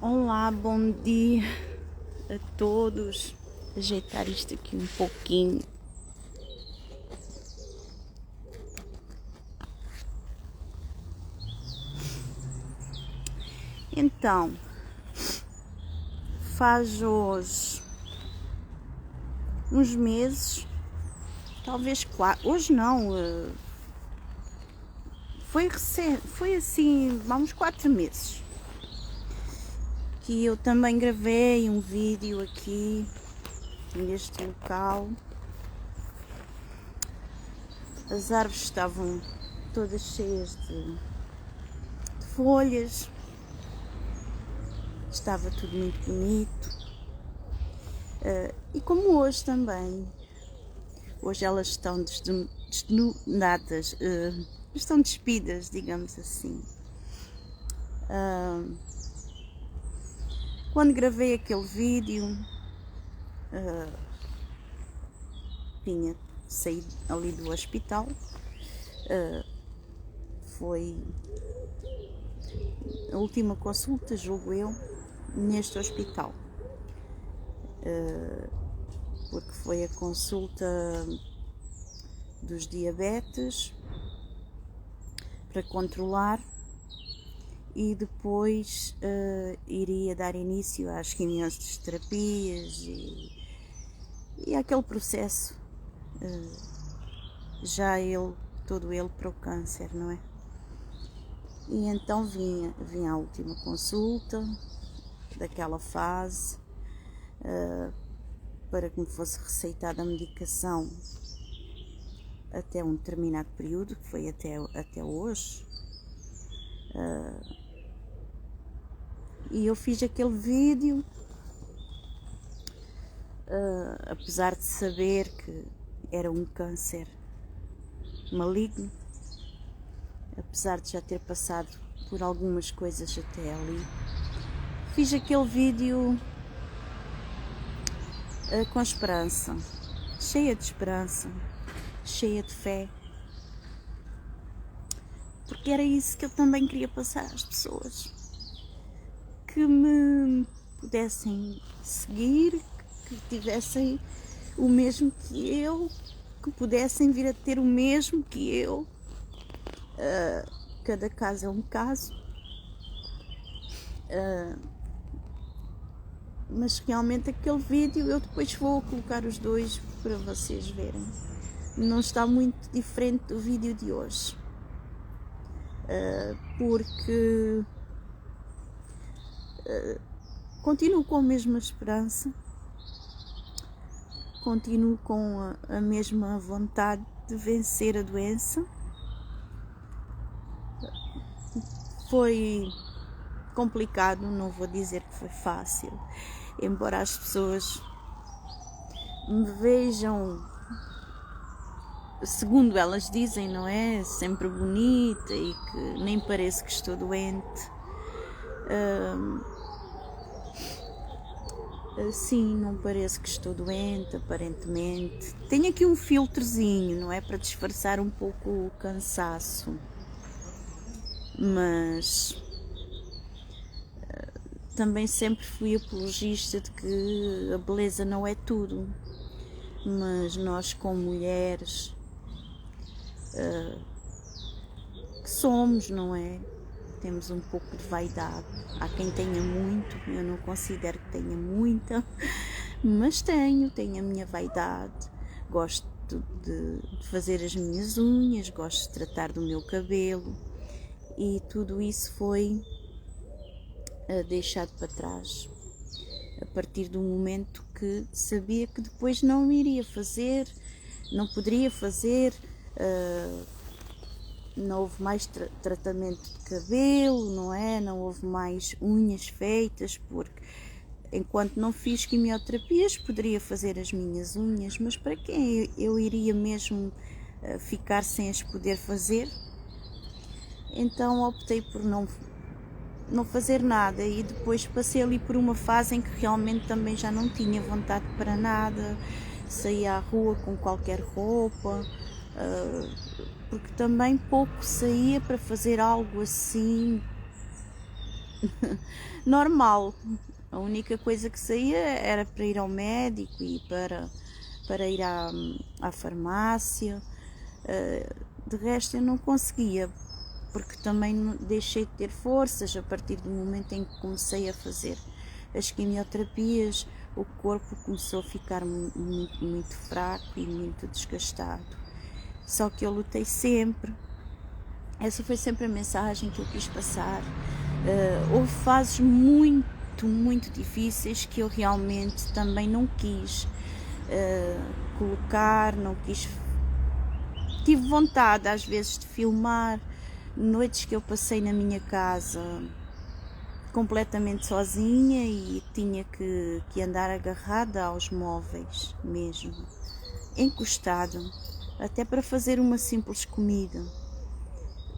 Olá, bom dia a todos. Ajeitar isto aqui um pouquinho. Então, faz hoje uns meses, talvez 4, hoje não, foi recente, foi assim, há uns 4 meses, que eu também gravei um vídeo aqui neste local. As árvores estavam todas cheias de folhas, estava tudo muito bonito. E como hoje também, hoje elas estão desnudadas, estão despidas, digamos assim. Quando gravei aquele vídeo, tinha saído ali do hospital, foi a última consulta, julgo eu, neste hospital, porque foi a consulta dos diabetes para controlar e depois iria dar início às quimioterapias e àquele processo, já todo ele para o câncer, não é? E então vinha a última consulta daquela fase, para que me fosse receitada a medicação até um determinado período, que foi até hoje. E eu fiz aquele vídeo, apesar de saber que era um câncer maligno, apesar de já ter passado por algumas coisas até ali, fiz aquele vídeo com esperança, cheia de esperança, cheia de fé, porque era isso que eu também queria passar às pessoas, que me pudessem seguir, que tivessem o mesmo que eu, que pudessem vir a ter o mesmo que eu. Cada caso é um caso, mas realmente aquele vídeo eu depois vou colocar os dois para vocês verem. Não está muito diferente do vídeo de hoje, porque continuo com a mesma esperança, continuo com a mesma vontade de vencer a doença. Foi complicado, não vou dizer que foi fácil, embora as pessoas me vejam, segundo elas dizem, não é? Sempre bonita e que nem parece que estou doente. Sim, não parece que estou doente, aparentemente. Tenho aqui um filtrozinho, não é? Para disfarçar um pouco o cansaço. Mas também sempre fui apologista de que a beleza não é tudo. Mas nós, como mulheres, que somos, não é? Temos um pouco de vaidade. Há quem tenha muito, eu não considero que tenha muita, mas tenho a minha vaidade. Gosto de fazer as minhas unhas, gosto de tratar do meu cabelo, e tudo isso foi deixado para trás a partir do momento que sabia que depois não iria fazer, não poderia fazer. Não houve mais tratamento de cabelo, não é? Não houve mais unhas feitas, porque enquanto não fiz quimioterapias poderia fazer as minhas unhas, mas para quem eu iria mesmo ficar sem as poder fazer? Então optei por não fazer nada, e depois passei ali por uma fase em que realmente também já não tinha vontade para nada, saía à rua com qualquer roupa, porque também pouco saía para fazer algo assim normal. A única coisa que saía era para ir ao médico e para ir à farmácia. De resto eu não conseguia, porque também deixei de ter forças a partir do momento em que comecei a fazer as quimioterapias. O corpo começou a ficar muito fraco e muito desgastado. Só que eu lutei sempre. Essa foi sempre a mensagem que eu quis passar. Houve fases muito difíceis que eu realmente também não quis colocar, não quis. Tive vontade às vezes de filmar noites que eu passei na minha casa completamente sozinha e tinha que andar agarrada aos móveis mesmo, encostada, até para fazer uma simples comida.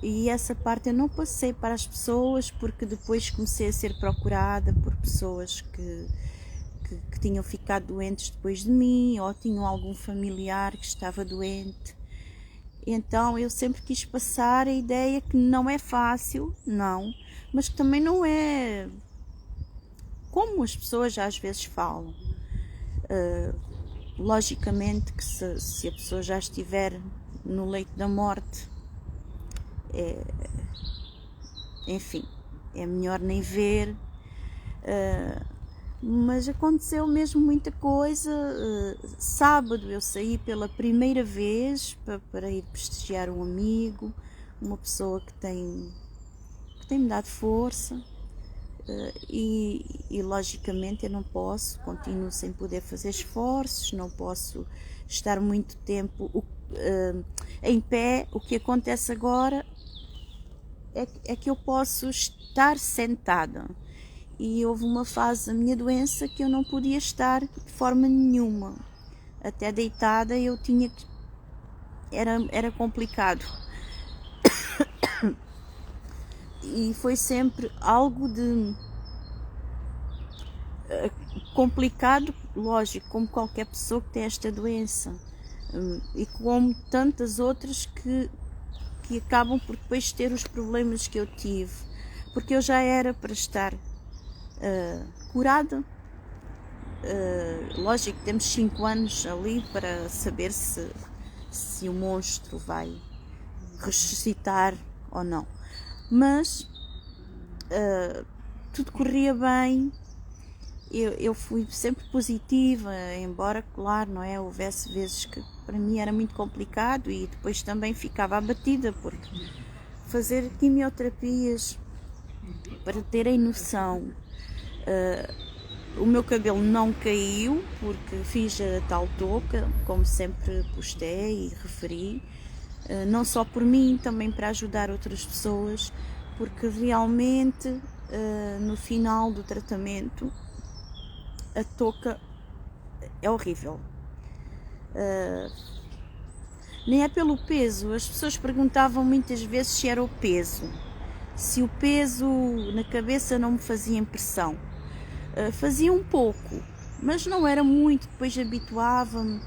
E essa parte eu não passei para as pessoas, porque depois comecei a ser procurada por pessoas que tinham ficado doentes depois de mim, ou tinham algum familiar que estava doente. Então eu sempre quis passar a ideia que não é fácil, não, mas que também não é como as pessoas às vezes falam. Logicamente que se a pessoa já estiver no leito da morte, enfim, é melhor nem ver. Mas aconteceu mesmo muita coisa. Sábado eu saí pela primeira vez para ir prestigiar um amigo, uma pessoa que tem-me dado força, e logicamente eu não posso, continuo sem poder fazer esforços, não posso estar muito tempo em pé. O que acontece agora é que eu posso estar sentada. E houve uma fase da minha doença que eu não podia estar de forma nenhuma. Até deitada eu tinha que... Era complicado. E foi sempre algo de complicado, lógico, como qualquer pessoa que tem esta doença. E como tantas outras que acabam por depois ter os problemas que eu tive. Porque eu já era para estar curada. Lógico que temos 5 anos ali para saber se o monstro vai ressuscitar ou não, mas tudo corria bem. Eu fui sempre positiva, embora, claro, não é, houvesse vezes que para mim era muito complicado, e depois também ficava abatida, porque fazer quimioterapias, para terem noção, o meu cabelo não caiu, porque fiz a tal touca, como sempre postei e referi, não só por mim, também para ajudar outras pessoas, porque realmente no final do tratamento a touca é horrível. Nem é pelo peso. As pessoas perguntavam muitas vezes se era o peso, se o peso na cabeça não me fazia impressão. Fazia um pouco, mas não era muito. Depois habituava-me.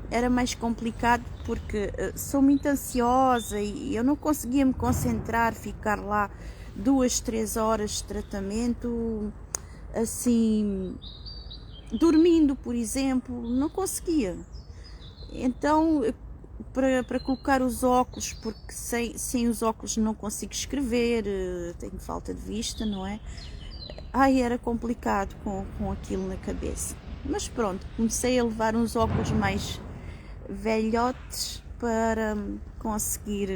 Era mais complicado porque sou muito ansiosa e eu não conseguia me concentrar, ficar lá 2, 3 horas de tratamento assim, dormindo, por exemplo, não conseguia. Então, para colocar os óculos, porque sem os óculos não consigo escrever, tenho falta de vista, não é? Era complicado com aquilo na cabeça. Mas pronto, comecei a levar uns óculos mais velhotes para conseguir,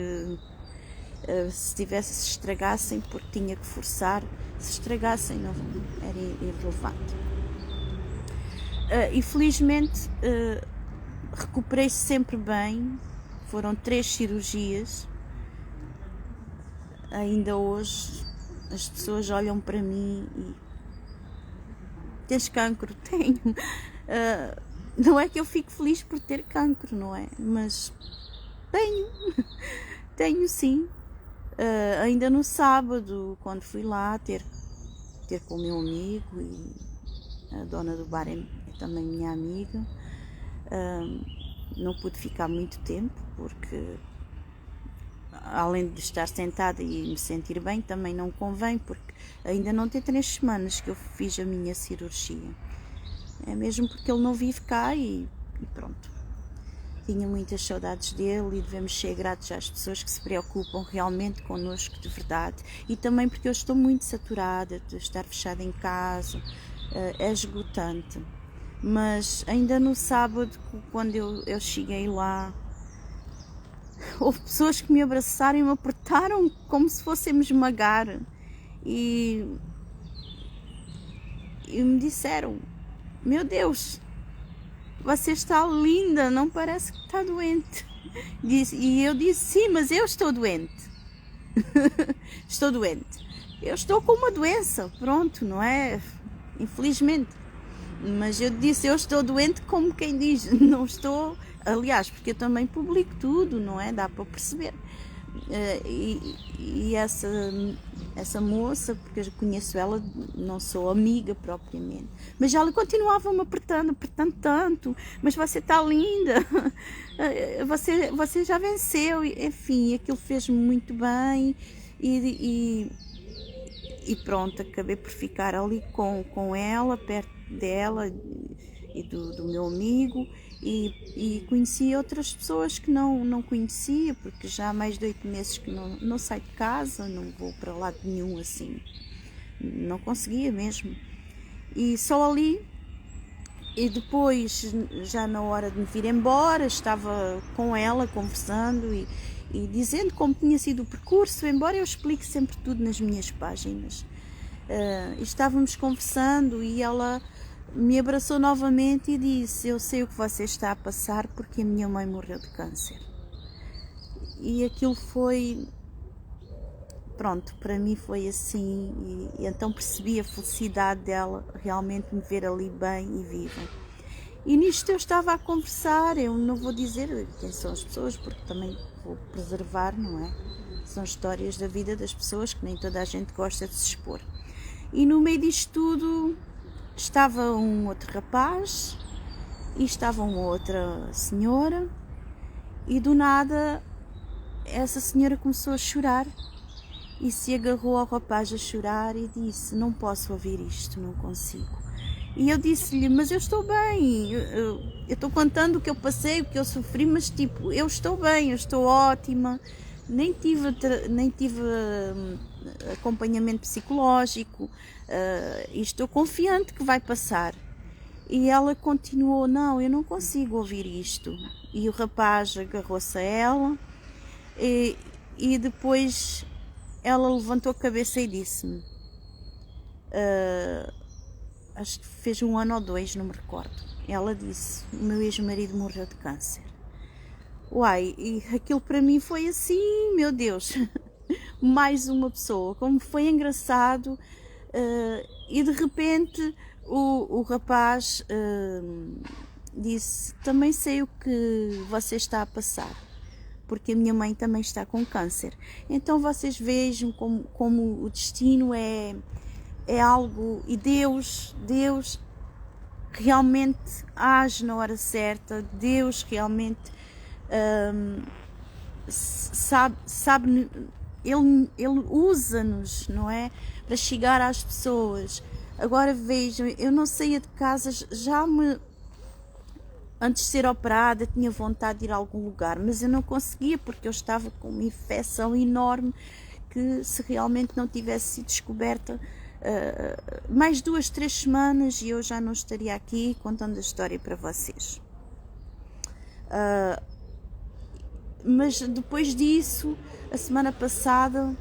se estragassem, porque tinha que forçar, se estragassem não era irrelevante. E felizmente recuperei sempre bem. Foram 3 cirurgias. Ainda hoje as pessoas olham para mim e: tens cancro? Tenho. Não é que eu fico feliz por ter cancro, não é? Mas tenho sim. Ainda no sábado, quando fui lá ter com o meu amigo, e a dona do bar é também minha amiga, não pude ficar muito tempo, porque além de estar sentada e me sentir bem, também não convém, porque ainda não tem 3 semanas que eu fiz a minha cirurgia. É mesmo porque ele não vive cá e pronto. Tinha muitas saudades dele e devemos ser gratos às pessoas que se preocupam realmente connosco de verdade. E também porque eu estou muito saturada de estar fechada em casa, é esgotante. Mas ainda no sábado, quando eu cheguei lá, houve pessoas que me abraçaram e me apertaram como se fossem me esmagar. E me disseram: meu Deus, você está linda, não parece que está doente. E eu disse: sim, mas eu estou doente. Estou doente. Eu estou com uma doença, pronto, não é? Infelizmente. Mas eu disse: eu estou doente, como quem diz, não estou. Aliás, porque eu também publico tudo, não é? Dá para perceber. E essa moça, porque eu conheço ela, não sou amiga propriamente, mas ela continuava-me apertando tanto: mas você está linda, você já venceu. Enfim, aquilo fez-me muito bem e pronto, acabei por ficar ali com ela, perto dela e do meu amigo, e conheci outras pessoas que não conhecia, porque já há mais de 8 meses que não saio de casa, não vou para lado nenhum assim, não conseguia mesmo, e só ali. E depois, já na hora de me vir embora, estava com ela conversando e dizendo como tinha sido o percurso, embora eu explique sempre tudo nas minhas páginas. Estávamos conversando e ela me abraçou novamente e disse: eu sei o que você está a passar, porque a minha mãe morreu de câncer. E aquilo foi, pronto, para mim foi assim, e então percebi a felicidade dela realmente me ver ali bem e viva. E nisto eu estava a conversar, eu não vou dizer quem são as pessoas, porque também vou preservar, não é? São histórias da vida das pessoas que nem toda a gente gosta de se expor. E no meio disto tudo estava um outro rapaz e estava uma outra senhora, e do nada essa senhora começou a chorar e se agarrou ao rapaz a chorar e disse: não posso ouvir isto, não consigo. E eu disse-lhe: mas eu estou bem, eu estou contando o que eu passei, o que eu sofri, mas tipo, eu estou bem, eu estou ótima, nem tive acompanhamento psicológico, e estou confiante que vai passar. E ela continuou: não, eu não consigo ouvir isto. E o rapaz agarrou-se a ela e depois ela levantou a cabeça e disse-me, acho que fez 1 ano ou 2, não me recordo. Ela disse: o meu ex-marido morreu de câncer. Uai, e aquilo para mim foi assim, meu Deus, mais uma pessoa, como foi engraçado. E de repente o rapaz disse: também sei o que você está a passar, porque a minha mãe também está com câncer. Então vocês vejam como o destino é algo, e Deus realmente age na hora certa. Deus realmente sabe, ele usa-nos, não é, para chegar às pessoas. Agora vejam, eu não saía de casa, antes de ser operada tinha vontade de ir a algum lugar, mas eu não conseguia, porque eu estava com uma infecção enorme que, se realmente não tivesse sido descoberta, mais 2, 3 semanas e eu já não estaria aqui contando a história para vocês. Mas depois disso, a semana passada,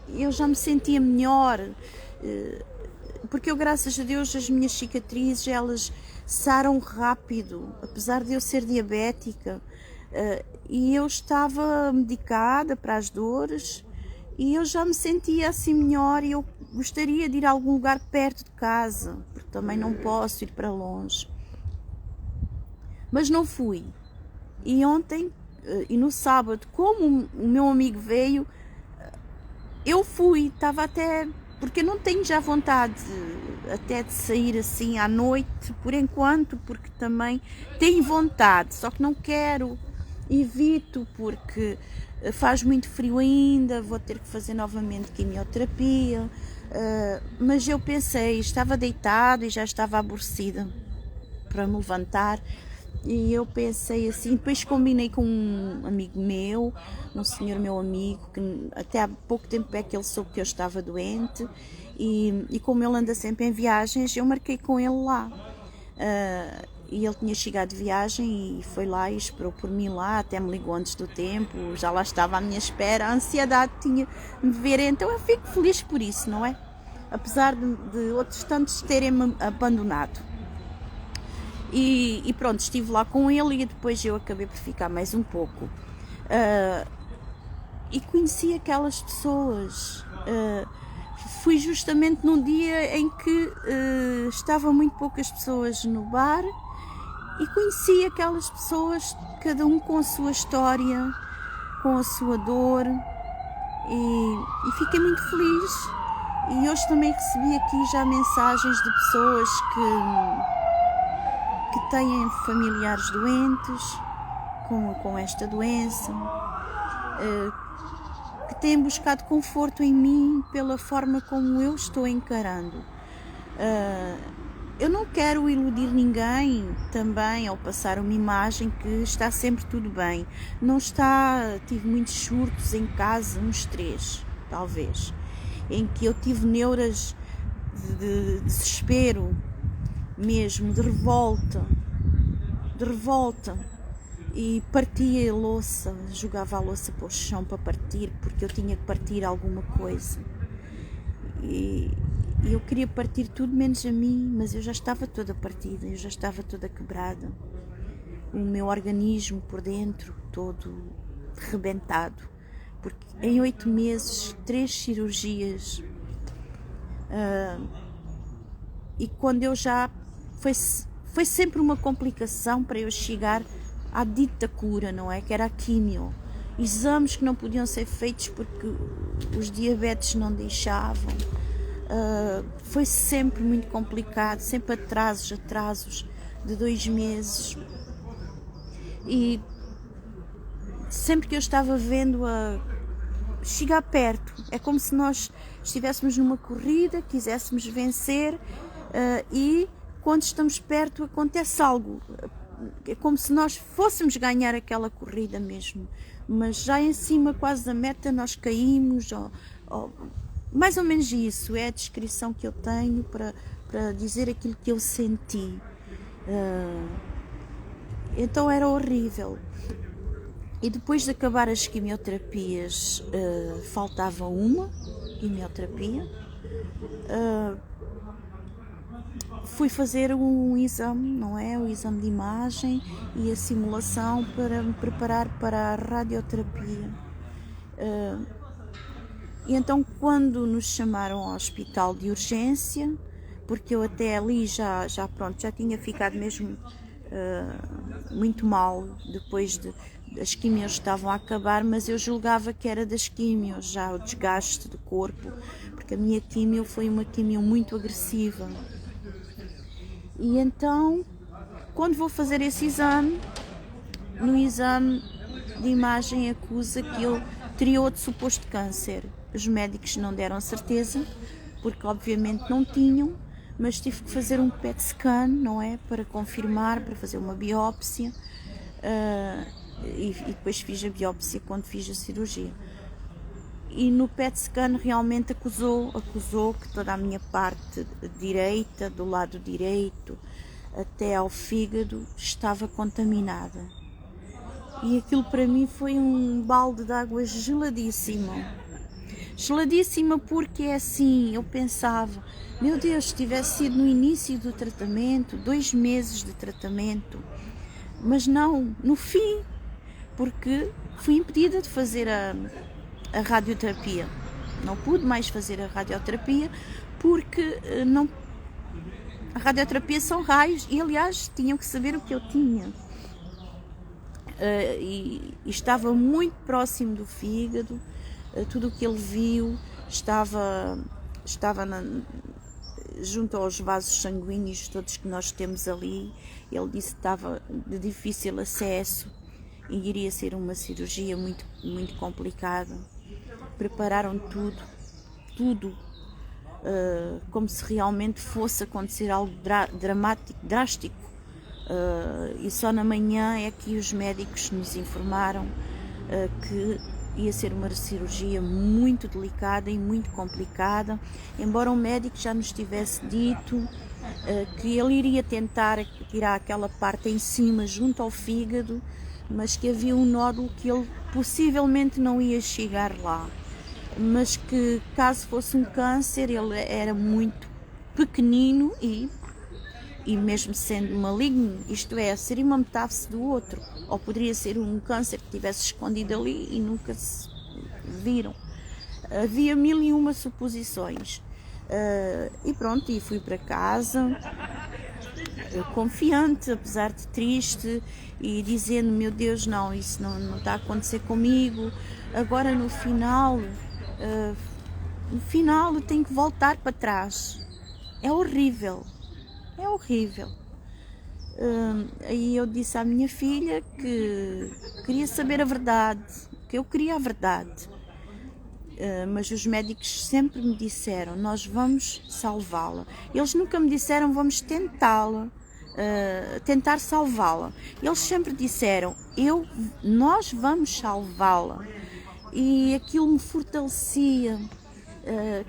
eu já me sentia melhor, porque eu, graças a Deus, as minhas cicatrizes, elas saram rápido, apesar de eu ser diabética, e eu estava medicada para as dores e eu já me sentia assim melhor, e eu gostaria de ir a algum lugar perto de casa, porque também não posso ir para longe. Mas não fui. E ontem e no sábado, como o meu amigo veio, eu fui, estava até, porque eu não tenho já vontade até de sair assim à noite, por enquanto, porque também tenho vontade, só que não quero, evito, porque faz muito frio ainda, vou ter que fazer novamente quimioterapia, mas eu pensei, estava deitado e já estava aborrecida para me levantar, e eu pensei assim, depois combinei com um amigo meu, um senhor meu amigo, que até há pouco tempo é que ele soube que eu estava doente, e como ele anda sempre em viagens, eu marquei com ele lá. E ele tinha chegado de viagem e foi lá e esperou por mim lá, até me ligou antes do tempo, já lá estava à minha espera, a ansiedade tinha de me ver, então eu fico feliz por isso, não é? Apesar de outros tantos terem-me abandonado. E pronto, estive lá com ele e depois eu acabei por ficar mais um pouco. E conheci aquelas pessoas. Fui justamente num dia em que estavam muito poucas pessoas no bar e conheci aquelas pessoas, cada um com a sua história, com a sua dor, e fiquei muito feliz. E hoje também recebi aqui já mensagens de pessoas que têm familiares doentes com esta doença, que têm buscado conforto em mim pela forma como eu estou encarando. Eu não quero iludir ninguém também ao passar uma imagem que está sempre tudo bem. Não está, tive muitos surtos em casa, uns 3, talvez, em que eu tive neuras de desespero mesmo, de revolta, e partia a louça, jogava a louça para o chão para partir, porque eu tinha que partir alguma coisa. E eu queria partir tudo menos a mim, mas eu já estava toda partida, eu já estava toda quebrada. O meu organismo por dentro todo rebentado, porque em 8 meses, 3 cirurgias, e quando eu já... Foi sempre uma complicação para eu chegar à dita cura, não é? Que era a quimio. Exames que não podiam ser feitos porque os diabetes não deixavam. Foi sempre muito complicado, sempre atrasos de 2 meses. E sempre que eu estava vendo a chegar perto, é como se nós estivéssemos numa corrida, quiséssemos vencer, e quando estamos perto acontece algo, é como se nós fôssemos ganhar aquela corrida mesmo, mas já em cima quase da meta nós caímos, mais ou menos isso é a descrição que eu tenho para dizer aquilo que eu senti. Então era horrível. E depois de acabar as quimioterapias, faltava uma quimioterapia, fui fazer um exame, não é? O exame de imagem e a simulação para me preparar para a radioterapia. E então quando nos chamaram ao hospital de urgência, porque eu até ali já tinha ficado mesmo muito mal, depois as quimios estavam a acabar, mas eu julgava que era das quimios, já o desgaste do corpo, porque a minha quimio foi uma quimio muito agressiva. E então, quando vou fazer esse exame, no exame de imagem acusa que eu teria outro suposto câncer. Os médicos não deram certeza, porque obviamente não tinham, mas tive que fazer um PET scan, não é? Para confirmar, para fazer uma biópsia, e depois fiz a biópsia quando fiz a cirurgia. E no PET scan realmente acusou que toda a minha parte direita, do lado direito, até ao fígado, estava contaminada. E aquilo para mim foi um balde de água geladíssima. Geladíssima porque é assim, eu pensava, meu Deus, se tivesse sido no início do tratamento, 2 meses de tratamento, mas não, no fim, porque fui impedida de fazer a radioterapia. Não pude mais fazer a radioterapia porque a radioterapia são raios e, aliás, tinham que saber o que eu tinha. E estava muito próximo do fígado, tudo o que ele viu estava junto aos vasos sanguíneos todos que nós temos ali. Ele disse que estava de difícil acesso e iria ser uma cirurgia muito, muito complicada. Prepararam tudo, como se realmente fosse acontecer algo dramático, drástico. E só na manhã é que os médicos nos informaram que ia ser uma cirurgia muito delicada e muito complicada, embora o médico já nos tivesse dito que ele iria tentar tirar aquela parte em cima junto ao fígado, mas que havia um nódulo que ele possivelmente não ia chegar lá, mas que caso fosse um câncer ele era muito pequenino e mesmo sendo maligno, isto é, seria uma metáfise do outro, ou poderia ser um câncer que tivesse escondido ali e nunca se viram. Havia 1001 suposições. E pronto, e fui para casa, confiante, apesar de triste, e dizendo, meu Deus, não, isso não está a acontecer comigo. Agora no final eu tenho que voltar para trás. É horrível. É horrível. Aí eu disse à minha filha que queria saber a verdade, que eu queria a verdade. Mas os médicos sempre me disseram, nós vamos salvá-la. Eles nunca me disseram, vamos tentá-la, tentar salvá-la. Eles sempre disseram, nós vamos salvá-la. E aquilo me fortalecia,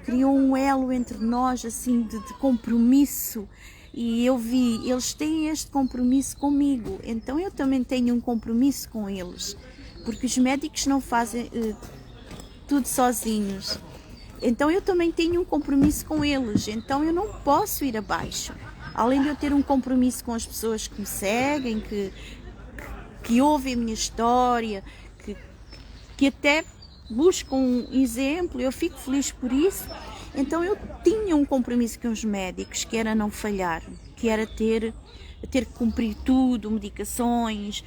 criou um elo entre nós, assim, de compromisso. E eu vi, eles têm este compromisso comigo, então eu também tenho um compromisso com eles, porque os médicos não fazem tudo sozinhos, então eu também tenho um compromisso com eles, então eu não posso ir abaixo. Além de eu ter um compromisso com as pessoas que me seguem, que ouvem a minha história, que até buscam um exemplo, eu fico feliz por isso. Então eu tinha um compromisso com os médicos, que era não falhar, que era ter que cumprir tudo, medicações,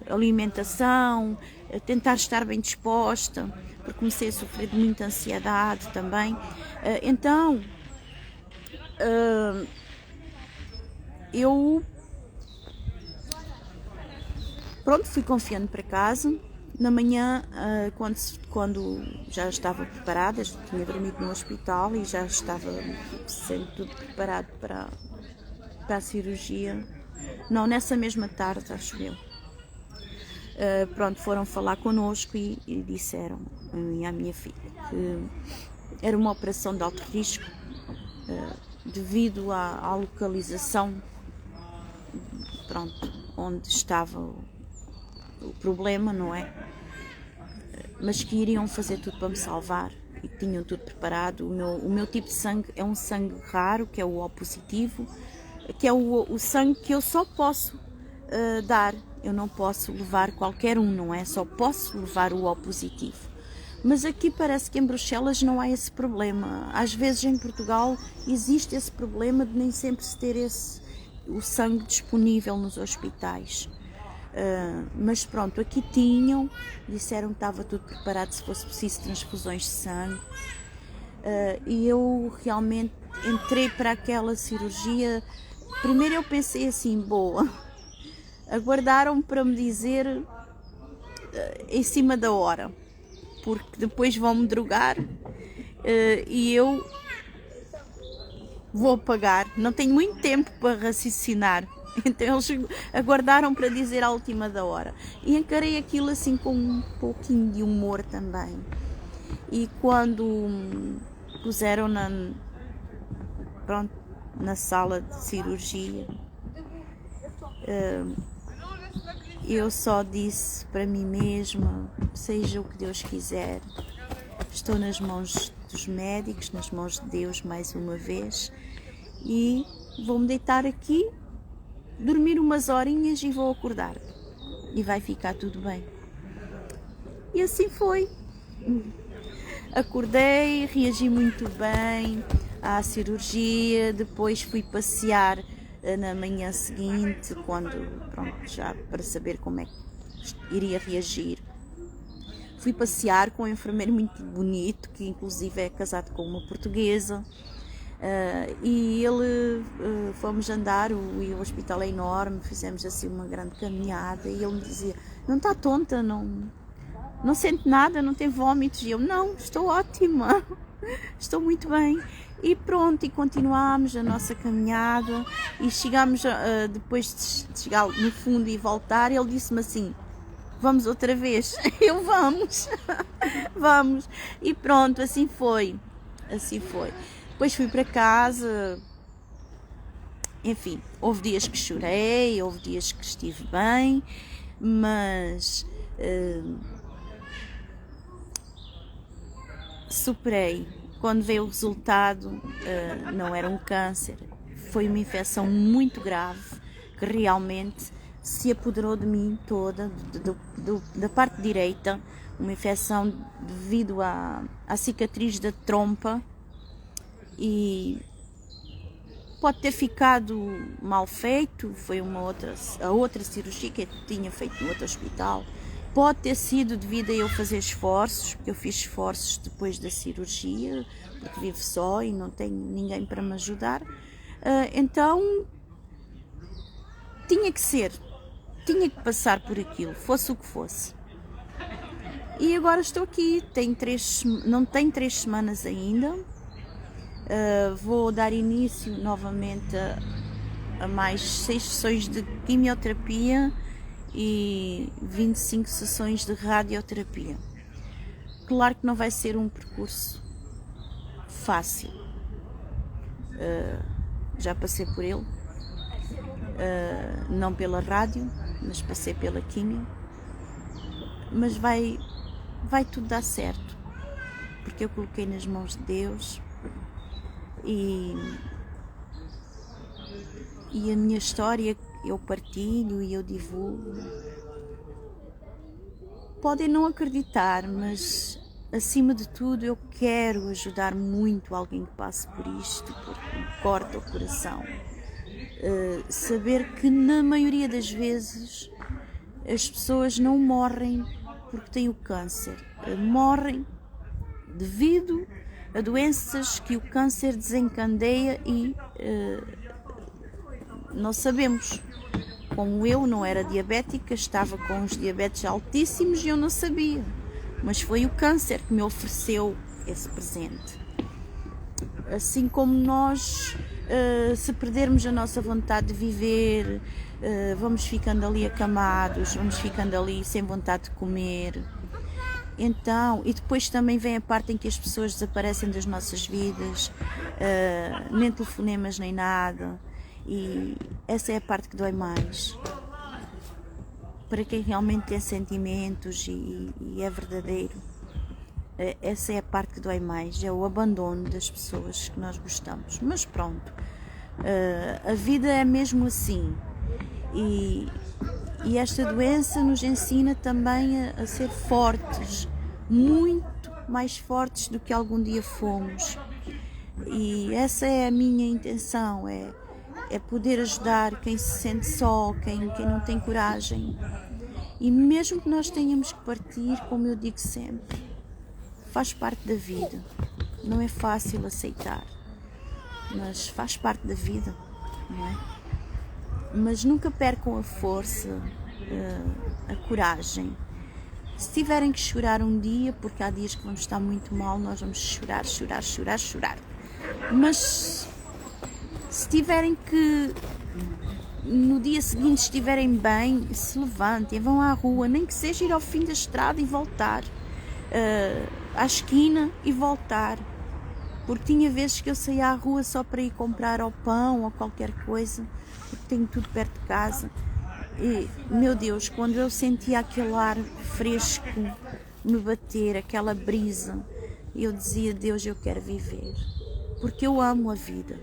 alimentação, tentar estar bem disposta, porque comecei a sofrer de muita ansiedade também. Então eu pronto, fui confiando para casa. Na manhã, quando já estava preparada, já tinha dormido no hospital e já estava sendo tudo preparado para a cirurgia. Não, nessa mesma tarde, acho eu. Pronto, foram falar connosco e disseram à minha filha que era uma operação de alto risco, devido à localização, pronto, onde estava o problema, não é? Mas que iriam fazer tudo para me salvar e que tinham tudo preparado. O meu tipo de sangue é um sangue raro, que é o O positivo, que é o sangue que eu só posso dar. Eu não posso levar qualquer um, não é? Só posso levar o O positivo. Mas aqui parece que em Bruxelas não há esse problema. Às vezes em Portugal existe esse problema de nem sempre se ter o sangue disponível nos hospitais. Mas pronto, aqui tinham, disseram que estava tudo preparado se fosse preciso transfusões de sangue, e eu realmente entrei para aquela cirurgia. Primeiro eu pensei assim, boa, aguardaram para me dizer em cima da hora, porque depois vão-me drogar e eu vou pagar, não tenho muito tempo para raciocinar. Então eles aguardaram para dizer à última da hora. E encarei aquilo assim com um pouquinho de humor também. E quando puseram na sala de cirurgia, eu só disse para mim mesma, seja o que Deus quiser, estou nas mãos dos médicos, nas mãos de Deus mais uma vez, e vou-me deitar aqui, dormir umas horinhas e vou acordar e vai ficar tudo bem. E assim foi. Acordei, reagi muito bem à cirurgia, depois fui passear na manhã seguinte, já para saber como é que iria reagir. Fui passear com um enfermeiro muito bonito, que inclusive é casado com uma portuguesa. E ele, fomos andar, o hospital é enorme, fizemos assim uma grande caminhada, e ele me dizia: não está tonta, não sente nada, não tem vómitos? E eu: não, estou ótima, estou muito bem. E pronto, e continuámos a nossa caminhada, e chegámos, depois de chegar no fundo e voltar, ele disse-me assim: vamos outra vez? Eu: vamos, vamos. E pronto, assim foi. Depois fui para casa, enfim, houve dias que chorei, houve dias que estive bem, mas superei. Quando veio o resultado, não era um câncer, foi uma infecção muito grave, que realmente se apoderou de mim toda, da parte direita, uma infecção devido à cicatriz da trompa, e pode ter ficado mal feito, foi a outra cirurgia que eu tinha feito no outro hospital. Pode ter sido devido a eu fazer esforços, porque eu fiz esforços depois da cirurgia, porque vivo só e não tenho ninguém para me ajudar. Então, tinha que passar por aquilo, fosse o que fosse. E agora estou aqui, não tem 3 semanas ainda. Vou dar início novamente a mais 6 sessões de quimioterapia e 25 sessões de radioterapia. Claro que não vai ser um percurso fácil, já passei por ele, não pela rádio, mas passei pela quimio, mas vai tudo dar certo, porque eu coloquei nas mãos de Deus, e a minha história eu partilho e eu divulgo. Podem não acreditar, mas acima de tudo eu quero ajudar muito alguém que passe por isto, porque me corta o coração. Saber que na maioria das vezes as pessoas não morrem porque têm o câncer, morrem devido a doenças que o câncer desencadeia, e não sabemos. Como eu não era diabética, estava com os diabetes altíssimos e eu não sabia, mas foi o câncer que me ofereceu esse presente. Assim como nós, se perdermos a nossa vontade de viver, vamos ficando ali acamados, vamos ficando ali sem vontade de comer. Então, e depois também vem a parte em que as pessoas desaparecem das nossas vidas, nem telefonemas nem nada, e essa é a parte que dói mais. Para quem realmente tem sentimentos e é verdadeiro, essa é a parte que dói mais, é o abandono das pessoas que nós gostamos. Mas pronto, a vida é mesmo assim, e esta doença nos ensina também a ser fortes, muito mais fortes do que algum dia fomos. E essa é a minha intenção, é poder ajudar quem se sente só, quem não tem coragem. E mesmo que nós tenhamos que partir, como eu digo sempre, faz parte da vida. Não é fácil aceitar, mas faz parte da vida, não é? Mas nunca percam a força, a coragem. Se tiverem que chorar um dia, porque há dias que vamos estar muito mal, nós vamos chorar. Mas se tiverem que, no dia seguinte, estiverem bem, se levantem, vão à rua, nem que seja ir ao fim da estrada e voltar, à esquina e voltar. Porque tinha vezes que eu saía à rua só para ir comprar ao pão ou qualquer coisa, porque tenho tudo perto de casa. E, meu Deus, quando eu sentia aquele ar fresco me bater, aquela brisa, eu dizia: Deus, eu quero viver, porque eu amo a vida.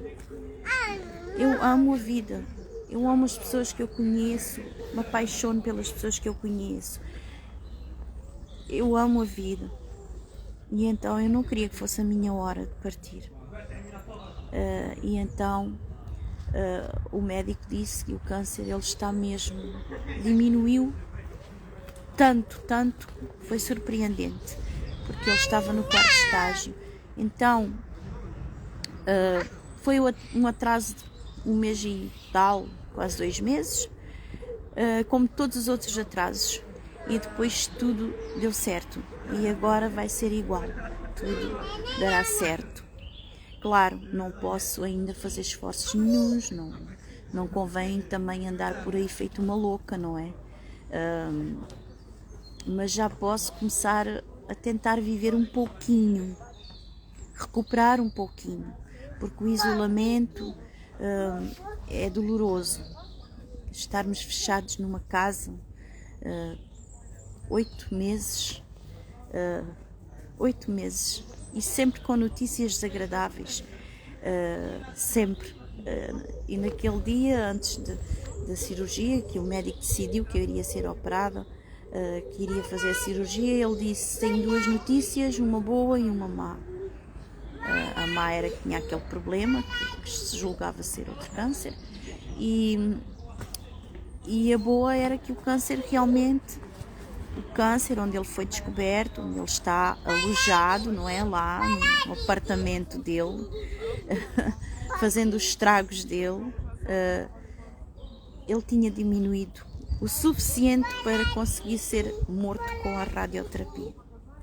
Eu amo a vida, eu amo as pessoas que eu conheço, me apaixono pelas pessoas que eu conheço. Eu amo a vida. E então eu não queria que fosse a minha hora de partir. E então o médico disse que o câncer, ele está mesmo, diminuiu tanto, foi surpreendente, porque ele estava no 4º estágio. Então Foi um atraso de 1 mês e tal, quase 2 meses, como todos os outros atrasos. E depois tudo deu certo. E agora vai ser igual. Tudo dará certo. Claro, não posso ainda fazer esforços nenhuns, não convém também andar por aí feito uma louca, não é? Mas já posso começar a tentar viver um pouquinho, recuperar um pouquinho, porque o isolamento é doloroso. Estarmos fechados numa casa 8 meses, 8 meses, e sempre com notícias desagradáveis, sempre. E naquele dia, antes da cirurgia, que o médico decidiu que eu iria ser operada, que iria fazer a cirurgia, ele disse: tenho 2 notícias, uma boa e uma má. A má era que tinha aquele problema, que se julgava ser outro câncer, e a boa era que o câncer realmente, o câncer onde ele foi descoberto, onde ele está alojado, não é, lá no apartamento dele, fazendo os estragos dele, ele tinha diminuído o suficiente para conseguir ser morto com a radioterapia.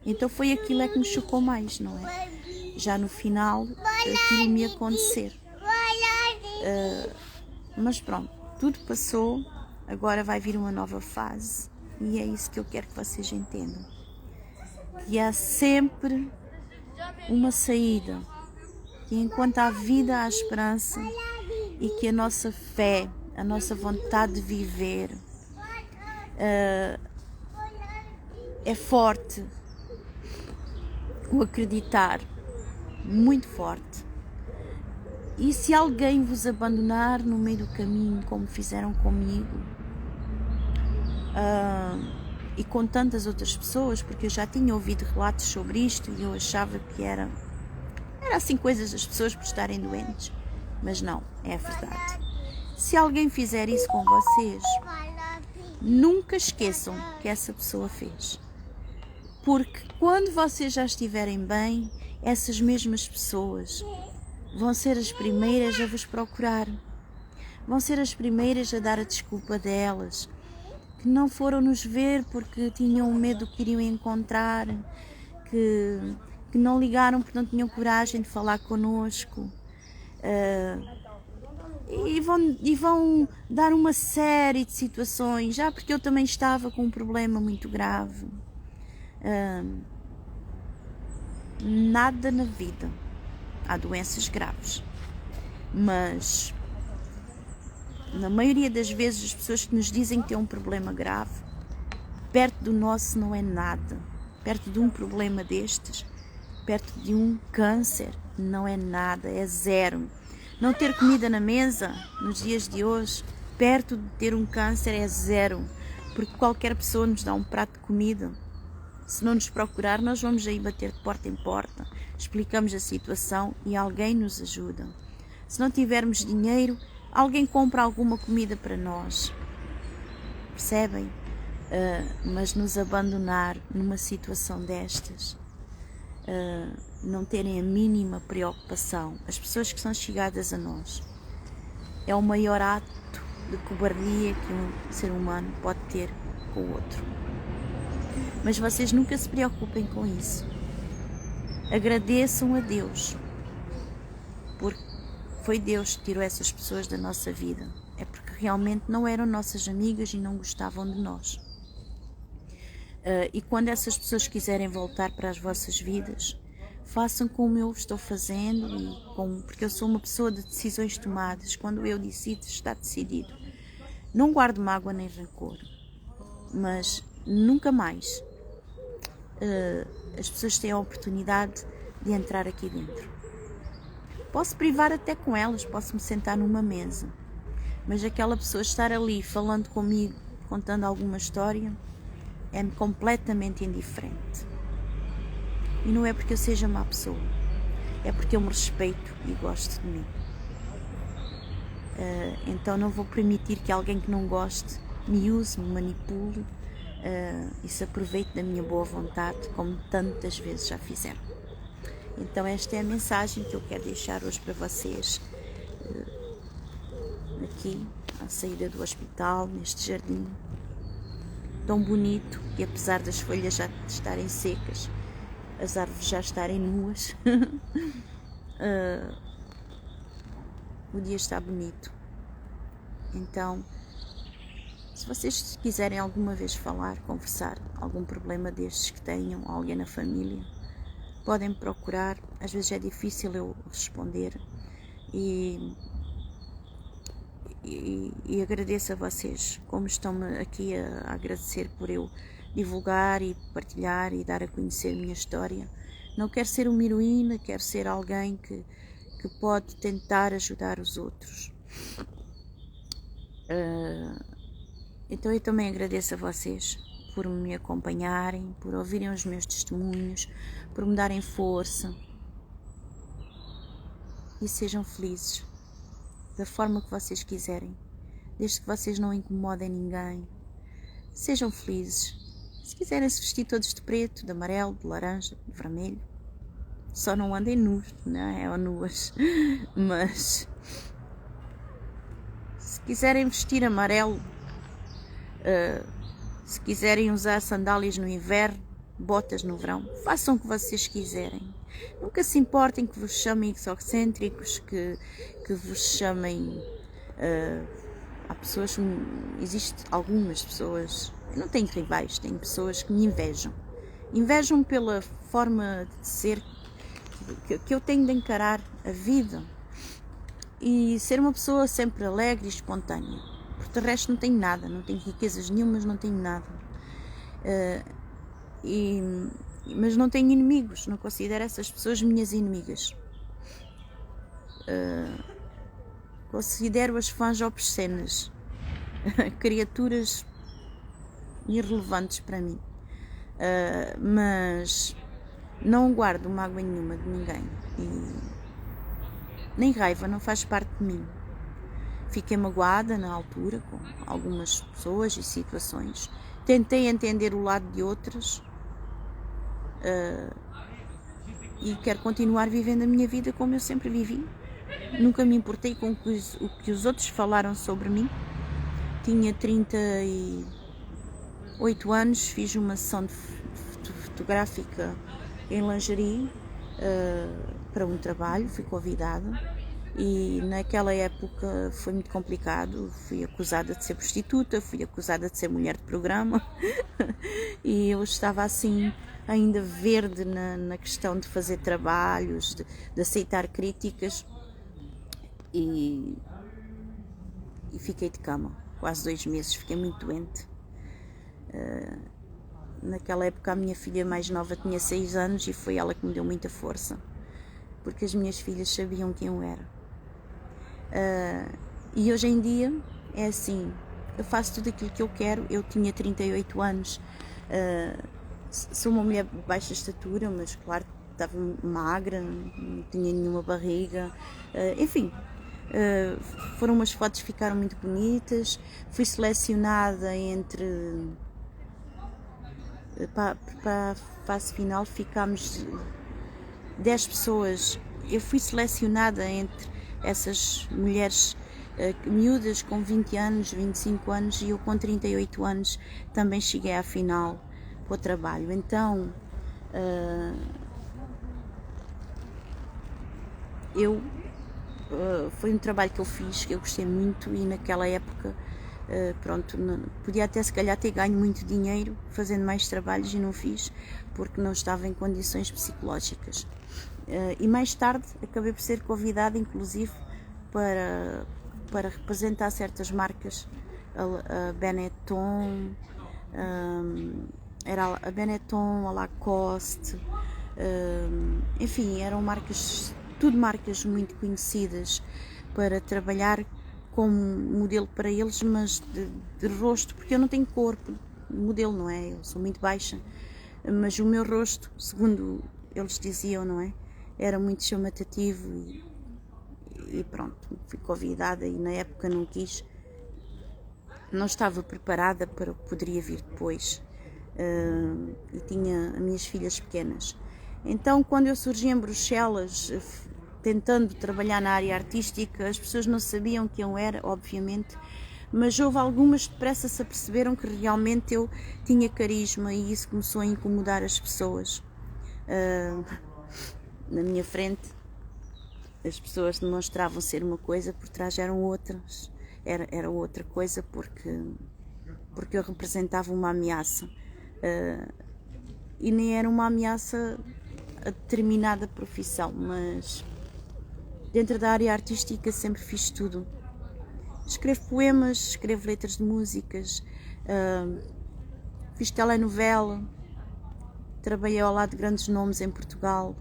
Então foi aquilo é que me chocou mais, não é? Já no final, aquilo me acontecer. Mas pronto, tudo passou, agora vai vir uma nova fase. E é isso que eu quero que vocês entendam. Que há sempre uma saída. Que enquanto há vida, há esperança. E que a nossa fé, a nossa vontade de viver é forte. O acreditar, muito forte. E se alguém vos abandonar no meio do caminho, como fizeram comigo, e com tantas outras pessoas, porque eu já tinha ouvido relatos sobre isto e eu achava que era assim coisas das pessoas por estarem doentes, mas não, é a verdade. Se alguém fizer isso com vocês, nunca esqueçam que essa pessoa fez, porque quando vocês já estiverem bem, essas mesmas pessoas vão ser as primeiras a vos procurar, vão ser as primeiras a dar a desculpa delas, que não foram nos ver porque tinham medo que iriam encontrar, que não ligaram porque não tinham coragem de falar connosco, e vão dar uma série de situações, já porque eu também estava com um problema muito grave. Nada na vida, há doenças graves, mas na maioria das vezes as pessoas que nos dizem que têm um problema grave, perto do nosso não é nada. Perto de um problema destes, perto de um câncer, não é nada, é zero. Não ter comida na mesa nos dias de hoje, perto de ter um câncer, é zero. Porque qualquer pessoa nos dá um prato de comida. Se não nos procurar, nós vamos aí bater de porta em porta, explicamos a situação e alguém nos ajuda. Se não tivermos dinheiro, alguém compra alguma comida para nós, percebem? Mas nos abandonar numa situação destas, não terem a mínima preocupação, as pessoas que são chegadas a nós, é o maior ato de cobardia que um ser humano pode ter com o outro. Mas vocês nunca se preocupem com isso. Agradeçam a Deus, porque foi Deus que tirou essas pessoas da nossa vida. É porque realmente não eram nossas amigas e não gostavam de nós. E quando essas pessoas quiserem voltar para as vossas vidas, façam como eu estou fazendo, porque eu sou uma pessoa de decisões tomadas. Quando eu decido, está decidido. Não guardo mágoa nem rancor, mas nunca mais as pessoas têm a oportunidade de entrar aqui dentro. Posso privar até com elas, posso me sentar numa mesa, mas aquela pessoa estar ali falando comigo, contando alguma história, é-me completamente indiferente. E não é porque eu seja má pessoa, é porque eu me respeito e gosto de mim. Então não vou permitir que alguém que não goste me use, me manipule e se aproveite da minha boa vontade, como tantas vezes já fizeram. Então esta é a mensagem que eu quero deixar hoje para vocês, aqui à saída do hospital, neste jardim tão bonito, e apesar das folhas já estarem secas, as árvores já estarem nuas, o dia está bonito. Então, se vocês quiserem alguma vez falar, conversar, algum problema destes que tenham, alguém na família, podem me procurar. Às vezes é difícil eu responder e agradeço a vocês, como estão-me aqui a agradecer por eu divulgar e partilhar e dar a conhecer a minha história. Não quero ser uma heroína, quero ser alguém que pode tentar ajudar os outros. Então eu também agradeço a vocês por me acompanharem, por ouvirem os meus testemunhos, por me darem força, e sejam felizes da forma que vocês quiserem, desde que vocês não incomodem ninguém. Sejam felizes. Se quiserem se vestir todos de preto, de amarelo, de laranja, de vermelho, só não andem nus, não é? Ou nuas. Mas se quiserem vestir amarelo, se quiserem usar sandálias no inverno, botas no verão, façam o que vocês quiserem. Nunca se importem que vos chamem exocêntricos, que vos chamem... há pessoas, existem algumas pessoas, eu não tenho rivais, tenho pessoas que me invejam. Invejam pela forma de ser que eu tenho de encarar a vida e ser uma pessoa sempre alegre e espontânea. Porque de resto não tenho nada, não tenho riquezas nenhumas, não tenho nada. Mas não tenho inimigos, não considero essas pessoas minhas inimigas. Considero as fãs obscenas, criaturas irrelevantes para mim. Mas não guardo mágoa nenhuma de ninguém, nem raiva, não faz parte de mim. Fiquei magoada na altura com algumas pessoas e situações, tentei entender o lado de outras, e quero continuar vivendo a minha vida como eu sempre vivi. Nunca me importei com o que os outros falaram sobre mim. Tinha 38 anos, fiz uma sessão fotográfica em lingerie para um trabalho, fui convidada, e naquela época foi muito complicado. Fui acusada de ser prostituta, fui acusada de ser mulher de programa e eu estava assim ainda verde na questão de fazer trabalhos, de aceitar críticas, e fiquei de cama quase 2 meses, fiquei muito doente. Naquela época a minha filha mais nova tinha 6 anos e foi ela que me deu muita força, porque as minhas filhas sabiam quem eu era. E hoje em dia é assim, eu faço tudo aquilo que eu quero. Eu tinha 38 anos, sou uma mulher de baixa estatura, mas claro, estava magra, não tinha nenhuma barriga, enfim. Foram umas fotos que ficaram muito bonitas. Fui selecionada para a fase final, ficámos 10 pessoas. Eu fui selecionada entre essas mulheres miúdas com 20 anos, 25 anos, e eu com 38 anos também cheguei à final para o trabalho. Então foi um trabalho que eu fiz, que eu gostei muito, e naquela época podia até se calhar ter ganho muito dinheiro fazendo mais trabalhos, e não fiz porque não estava em condições psicológicas. E mais tarde acabei por ser convidada inclusive para representar certas marcas, a Benetton, era a Benetton, a Lacoste, enfim, eram marcas, tudo marcas muito conhecidas, para trabalhar como modelo para eles, mas de rosto, porque eu não tenho corpo modelo, não é? Eu sou muito baixa, mas o meu rosto, segundo eles diziam, não é? Era muito chamativo, e pronto, fui convidada, e na época não quis, não estava preparada para o que poderia vir depois, e tinha as minhas filhas pequenas. Então, quando eu surgi em Bruxelas, tentando trabalhar na área artística, as pessoas não sabiam quem eu era, obviamente, mas houve algumas que depressa se aperceberam que realmente eu tinha carisma e isso começou a incomodar as pessoas. Na minha frente, as pessoas demonstravam ser uma coisa, por trás eram outras. Era outra coisa porque eu representava uma ameaça. E nem era uma ameaça a determinada profissão, mas dentro da área artística sempre fiz tudo. Escrevo poemas, escrevo letras de músicas, fiz telenovela, trabalhei ao lado de grandes nomes em Portugal,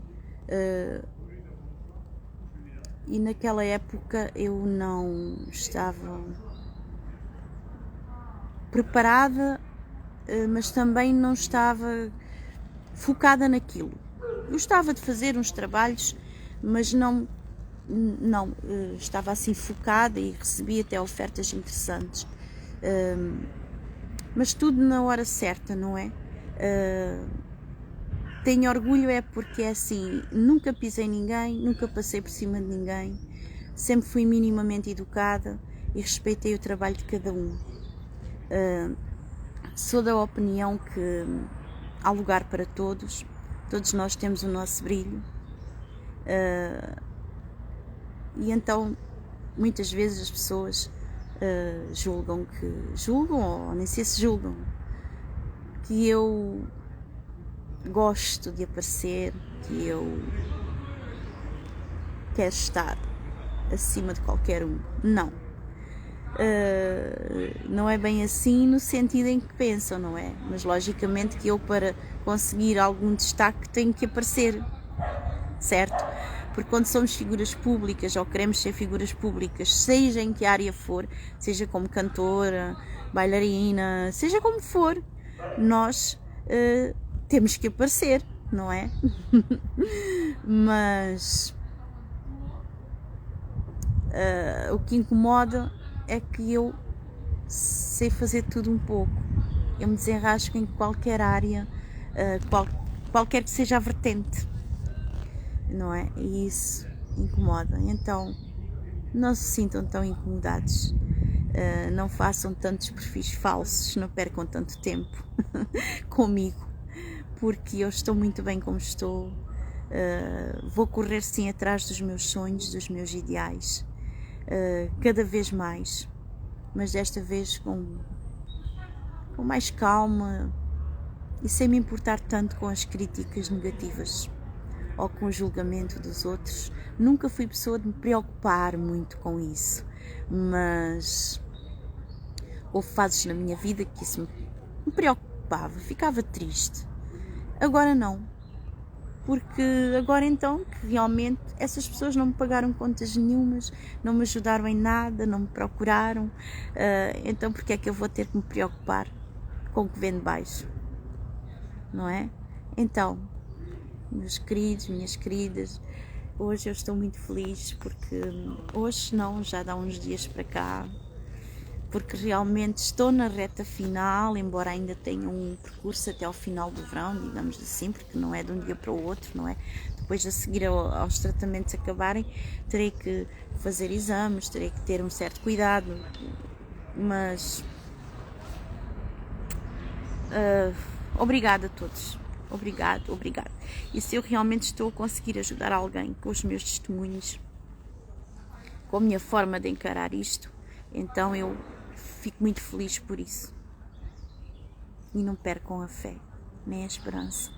e naquela época eu não estava preparada, mas também não estava focada naquilo. Gostava de fazer uns trabalhos, mas não estava assim focada e recebi até ofertas interessantes, mas tudo na hora certa, não é? Tenho orgulho porque é assim, nunca pisei ninguém, nunca passei por cima de ninguém, sempre fui minimamente educada e respeitei o trabalho de cada um. Sou da opinião que há lugar para todos nós temos o nosso brilho, e então muitas vezes as pessoas julgam ou nem sei se julgam, que eu gosto de aparecer, que eu quero estar acima de qualquer um. Não. Não é bem assim no sentido em que pensam, não é? Mas logicamente que eu, para conseguir algum destaque, tenho que aparecer, certo? Porque quando somos figuras públicas ou queremos ser figuras públicas, seja em que área for, seja como cantora, bailarina, seja como for, nós temos que aparecer, não é? Mas o que incomoda é que eu sei fazer tudo um pouco. Eu me desenrasco em qualquer área, qualquer que seja a vertente, não é? E isso incomoda. Então, não se sintam tão incomodados, não façam tantos perfis falsos, não percam tanto tempo comigo, porque eu estou muito bem como estou. Vou correr sim atrás dos meus sonhos, dos meus ideais, cada vez mais, mas desta vez com mais calma e sem me importar tanto com as críticas negativas ou com o julgamento dos outros. Nunca fui pessoa de me preocupar muito com isso, mas houve fases na minha vida que isso me preocupava, ficava triste. Agora não, porque agora então que realmente essas pessoas não me pagaram contas nenhumas, não me ajudaram em nada, não me procuraram, então porque é que eu vou ter que me preocupar com o que vem de baixo, não é? Então, meus queridos, minhas queridas, hoje eu estou muito feliz, porque hoje não, já dá uns dias para cá, porque realmente estou na reta final, embora ainda tenha um percurso até ao final do verão, digamos assim, porque não é de um dia para o outro, não é? Depois, a seguir aos tratamentos acabarem, terei que fazer exames, terei que ter um certo cuidado, mas obrigada a todos, obrigado. E se eu realmente estou a conseguir ajudar alguém com os meus testemunhos, com a minha forma de encarar isto, então eu fico muito feliz por isso. E não percam a fé, nem a esperança.